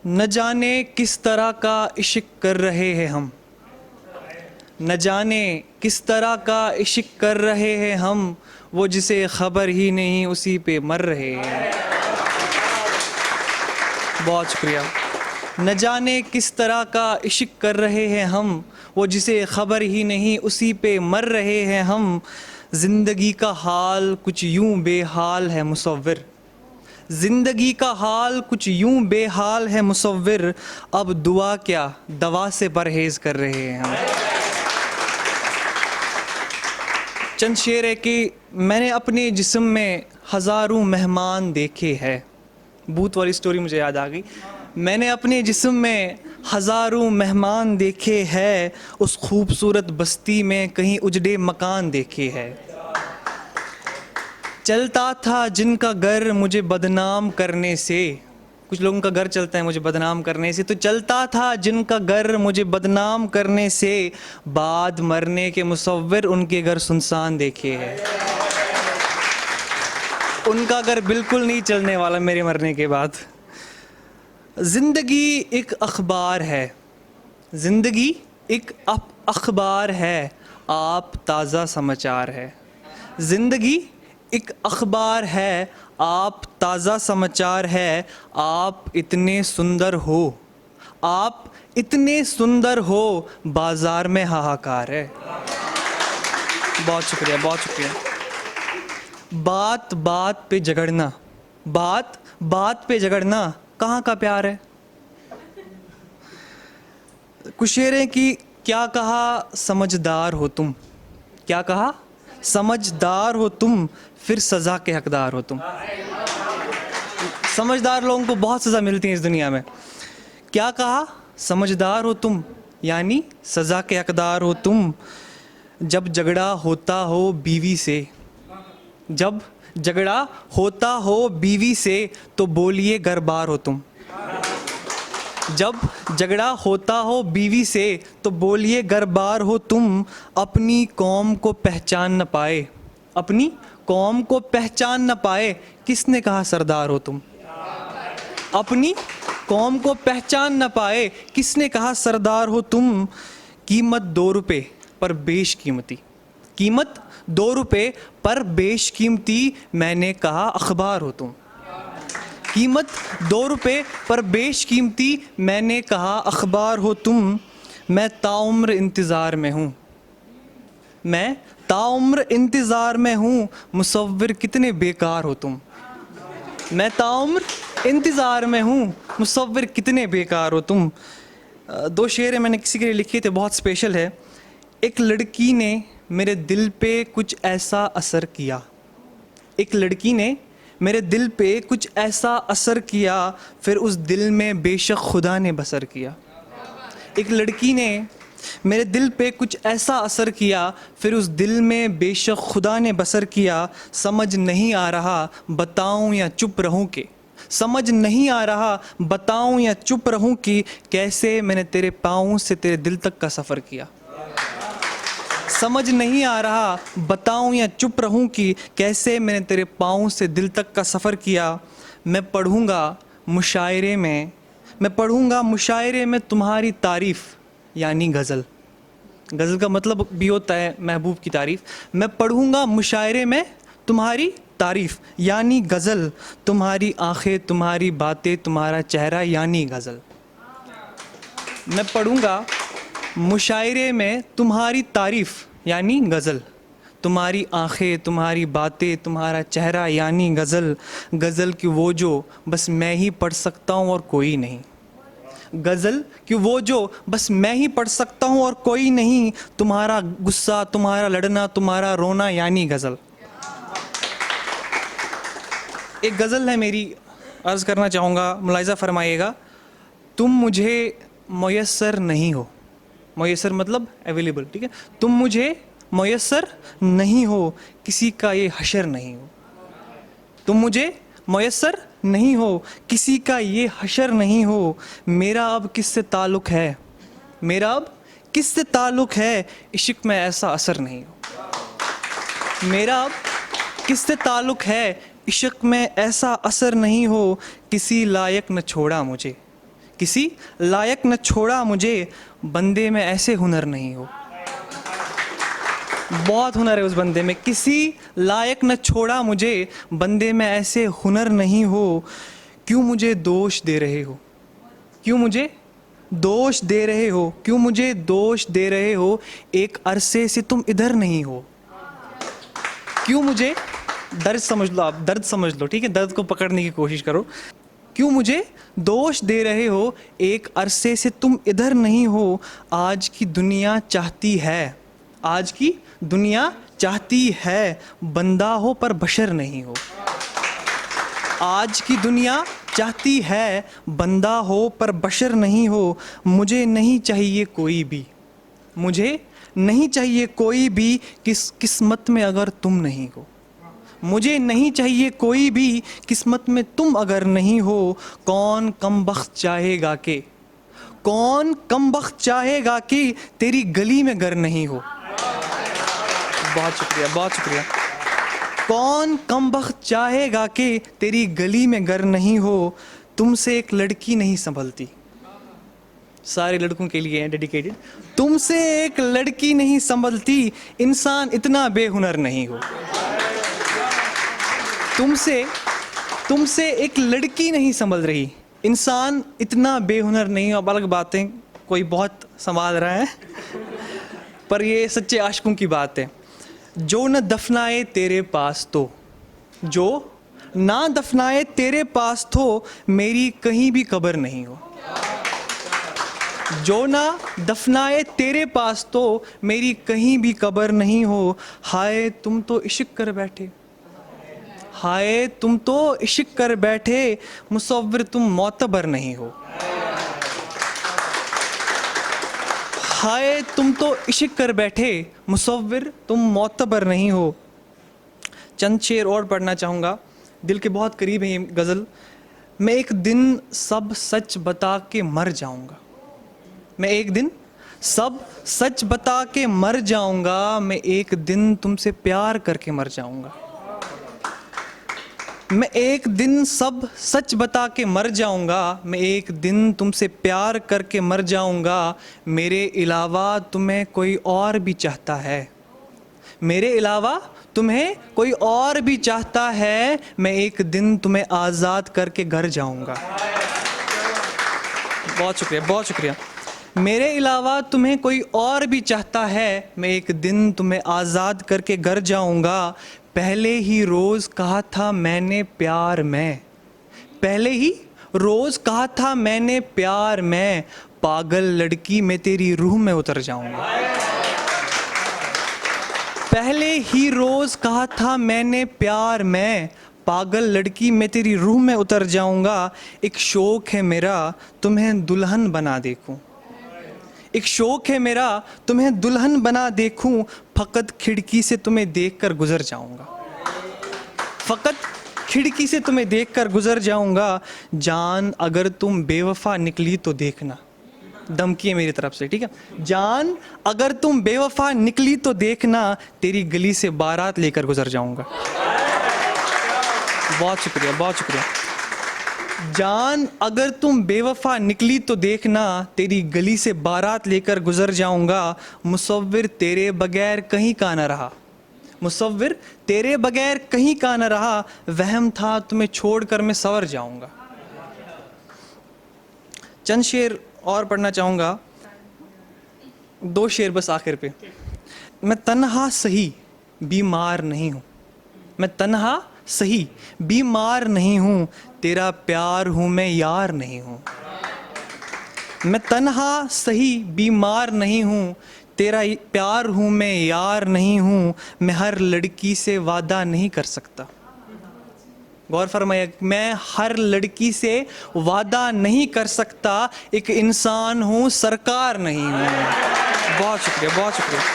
न जाने किस तरह का इश्क कर रहे हैं हम, न जाने किस तरह का इश्क कर रहे हैं हम, वो जिसे खबर ही नहीं उसी पे मर रहे हैं। बहुत शुक्रिया। न जाने किस तरह का इश्क कर रहे हैं हम, वो जिसे खबर ही नहीं उसी पे मर रहे हैं हम। ज़िंदगी का हाल कुछ यूं बेहाल है मुसव्विर, ज़िंदगी का हाल कुछ यूं बेहाल है मुसव्विर, अब दुआ क्या दवा से परहेज़ कर रहे हैं हम। चंद शेर है कि मैंने अपने जिस्म में हज़ारों मेहमान देखे हैं। भूत वाली स्टोरी मुझे याद आ गई। मैंने अपने जिस्म में हज़ारों मेहमान देखे हैं, उस खूबसूरत बस्ती में कहीं उजड़े मकान देखे हैं। चलता था जिनका घर मुझे बदनाम करने से, कुछ लोगों का घर चलता है मुझे बदनाम करने से, तो चलता था जिनका घर मुझे बदनाम करने से, बाद मरने के मुसव्विर उनके घर सुनसान देखे हैं। उनका घर बिल्कुल नहीं चलने वाला मेरे मरने के बाद। ज़िंदगी एक अखबार है, ज़िंदगी एक अखबार है, आप ताज़ा समाचार है। ज़िंदगी एक अखबार है, आप ताज़ा समाचार है। आप इतने सुंदर हो, आप इतने सुंदर हो, बाज़ार में हाहाकार है। बहुत शुक्रिया, बहुत शुक्रिया। बात बात पे झगड़ना, बात बात पे झगड़ना, कहाँ का प्यार है। कुछ शेर है कि क्या कहा समझदार हो तुम, क्या कहा समझदार हो तुम, फिर सज़ा के हकदार हो तुम। समझदार लोगों को बहुत सज़ा मिलती है इस दुनिया में। क्या कहा समझदार हो तुम, यानी सज़ा के हकदार हो तुम। जब झगड़ा होता हो बीवी से, जब झगड़ा होता हो बीवी से, तो बोलिए घर बार हो तुम। जब झगड़ा होता हो बीवी से, तो बोलिए घर बार हो तुम। अपनी कौम को पहचान न पाए, अपनी कौम को पहचान न पाए, किसने कहा सरदार हो तुम। अपनी कौम को पहचान न पाए, किसने कहा सरदार हो तुम। कीमत 2 रुपये पर बेशकीमती, कीमत 2 रुपये पर बेशकीमती, मैंने कहा अखबार हो तुम। कीमत 2 रुपये पर बेशकीमती, मैंने कहा अखबार हो तुम। मैं ताउम्र इंतज़ार में हूँ, मैं ताउम्र इंतज़ार में हूँ, मुसव्विर कितने बेकार हो तुम। मैं ताउम्र इंतज़ार में हूँ, मुसव्विर कितने बेकार हो तुम। 2 शेर है मैंने किसी के लिए लिखे थे, बहुत स्पेशल है। एक लड़की ने मेरे दिल पे कुछ ऐसा असर किया, एक लड़की ने मेरे दिल पे कुछ ऐसा असर किया, फिर उस दिल में बेशक खुदा ने बसर किया। एक लड़की ने मेरे दिल पे कुछ ऐसा असर किया, फिर उस दिल में बेशक खुदा ने बसर किया। समझ नहीं आ रहा बताऊं या चुप रहूं कि, समझ नहीं आ रहा बताऊं या चुप रहूं कि, कैसे मैंने तेरे पाँव से तेरे दिल तक का सफ़र किया। समझ नहीं आ रहा बताऊं या चुप रहूं कि, कैसे मैंने तेरे पाँव से दिल तक का सफ़र किया। मैं पढ़ूंगा मुशायरे में, मैं पढ़ूंगा मुशायरे में तुम्हारी तारीफ़, यानी गज़ल। गज़ल का मतलब भी होता है महबूब की तारीफ़। मैं पढ़ूंगा मुशायरे में तुम्हारी तारीफ़, यानी गज़ल। तुम्हारी आंखें, तुम्हारी बातें, तुम्हारा चेहरा, यानी गज़ल। मैं पढ़ूंगा मुशायरे में तुम्हारी तारीफ़, यानी गज़ल। तुम्हारी आंखें, तुम्हारी बातें, तुम्हारा चेहरा, यानी गज़ल। गज़ल की वो जो बस मैं ही पढ़ सकता हूँ और कोई नहीं, गज़ल कि वो जो बस मैं ही पढ़ सकता हूँ और कोई नहीं। तुम्हारा गुस्सा, तुम्हारा लड़ना, तुम्हारा रोना, यानी गज़ल। एक गज़ल है मेरी, अर्ज़ करना चाहूँगा, मुलाहिज़ा फरमाइएगा। तुम मुझे मुयस्सर नहीं हो, मुयस्सर मतलब अवेलेबल, ठीक है। तुम मुझे मुयस्सर नहीं हो, किसी का ये हशर नहीं हो। तुम मुझे मुयस्सर नहीं हो, किसी का ये हशर नहीं हो। मेरा अब किससे ताल्लुक़ है, मेरा अब किससे ताल्लुक़ है, इश्क में ऐसा असर नहीं हो। मेरा अब किससे ताल्लुक़ है, इश्क में ऐसा असर नहीं हो। किसी लायक न छोड़ा मुझे, किसी लायक न छोड़ा मुझे, बंदे में ऐसे हुनर नहीं हो। बहुत हुनर है उस बंदे में, किसी लायक न छोड़ा मुझे, बंदे में ऐसे हुनर नहीं हो। क्यों मुझे दोष दे रहे हो, क्यों मुझे दोष दे रहे हो, क्यों मुझे दोष दे रहे हो, एक अरसे से तुम इधर नहीं हो। क्यों मुझे, दर्द समझ लो आप, दर्द समझ लो, ठीक है, दर्द को पकड़ने की कोशिश करो। क्यों मुझे दोष दे रहे हो, एक अरसे से तुम इधर नहीं हो। आज की दुनिया चाहती है, आज की दुनिया चाहती है, बंदा हो पर बशर नहीं हो। आज की दुनिया चाहती है, बंदा हो पर बशर नहीं हो। मुझे नहीं चाहिए कोई भी, मुझे नहीं चाहिए कोई भी, किस्मत में अगर तुम नहीं हो। मुझे नहीं चाहिए कोई भी, किस्मत में तुम अगर नहीं हो। कौन कमबख्त चाहेगा के, कौन कमबख्त चाहेगा कि तेरी गली में घर नहीं हो। बहुत शुक्रिया, बहुत शुक्रिया। कौन कमबख्त चाहेगा कि तेरी गली में घर नहीं हो। तुमसे एक लड़की नहीं संभलती, सारे लड़कों के लिए डेडिकेटेड। तुमसे एक लड़की नहीं संभलती, इंसान इतना बेहुनर नहीं हो। तुमसे एक लड़की नहीं संभल रही, इंसान इतना बेहुनर नहीं हो। अब अलग बातें कोई बहुत संभाल रहा है, पर ये सच्चे आशिकों की बात है। जो न दफनाए तेरे पास तो, जो ना दफनाए तेरे पास तो, मेरी कहीं भी कब्र नहीं हो। जो ना दफनाए तेरे पास तो, मेरी कहीं भी कब्र नहीं हो। हाय तुम तो इश्क कर बैठे, हाय तुम तो इश्क कर बैठे, मुसव्विर तुम मोतबर नहीं हो। हाय तुम तो इश्क कर बैठे, मुसव्विर तुम मोतबर नहीं हो। चंद शेर और पढ़ना चाहूँगा, दिल के बहुत करीब है ये गज़ल। मैं एक दिन सब सच बता के मर जाऊँगा, मैं एक दिन सब सच बता के मर जाऊँगा। मैं एक दिन तुमसे प्यार करके मर जाऊँगा, मैं एक दिन सब सच बता के मर जाऊँगा। मैं एक दिन तुमसे प्यार करके मर जाऊँगा। मेरे अलावा तुम्हें कोई और भी चाहता है, मेरे अलावा तुम्हें कोई और भी चाहता है। मैं एक दिन तुम्हें आज़ाद करके घर जाऊँगा। बहुत शुक्रिया, बहुत शुक्रिया। मेरे अलावा तुम्हें कोई और भी चाहता है, मैं एक दिन तुम्हें आज़ाद करके घर जाऊँगा। पहले ही रोज़ कहा था मैंने प्यार में, पहले ही रोज़ कहा था मैंने प्यार में, पागल लड़की मैं तेरी रूह में उतर जाऊँगा। पहले ही रोज़ कहा था मैंने प्यार में, पागल लड़की मैं तेरी रूह में उतर जाऊँगा। एक शौक़ है मेरा तुम्हें दुल्हन बना देखूँ, एक शौक़ है मेरा तुम्हें दुल्हन बना देखूं। फ़कत खिड़की से तुम्हें देखकर गुजर जाऊंगा, फ़कत खिड़की से तुम्हें देखकर गुजर जाऊंगा। जान अगर तुम बेवफा निकली तो देखना, धमकी है मेरी तरफ से, ठीक है। जान अगर तुम बेवफा निकली तो देखना, तेरी गली से बारात लेकर गुजर जाऊंगा। बहुत शुक्रिया, बहुत शुक्रिया। जान अगर तुम बेवफा निकली तो देखना, तेरी गली से बारात लेकर गुजर जाऊंगा। मुसव्विर तेरे बगैर कहीं का न रहा, मुसव्विर तेरे बगैर कहीं का न रहा। वहम था तुम्हें छोड़कर मैं सवर जाऊंगा। चंद शेर और पढ़ना चाहूँगा, दो शेर बस आखिर पे। मैं तन्हा सही बीमार नहीं हूँ, मैं तन्हा सही बीमार नहीं हूँ, तेरा प्यार हूँ मैं यार नहीं हूँ। मैं तन्हा सही बीमार नहीं हूँ, तेरा प्यार हूँ मैं यार नहीं हूँ। मैं हर लड़की से वादा नहीं कर सकता, गौर फरमाइए, मैं हर लड़की से वादा नहीं कर सकता। एक इंसान हूँ सरकार नहीं हूँ। बहुत शुक्रिया, बहुत शुक्रिया।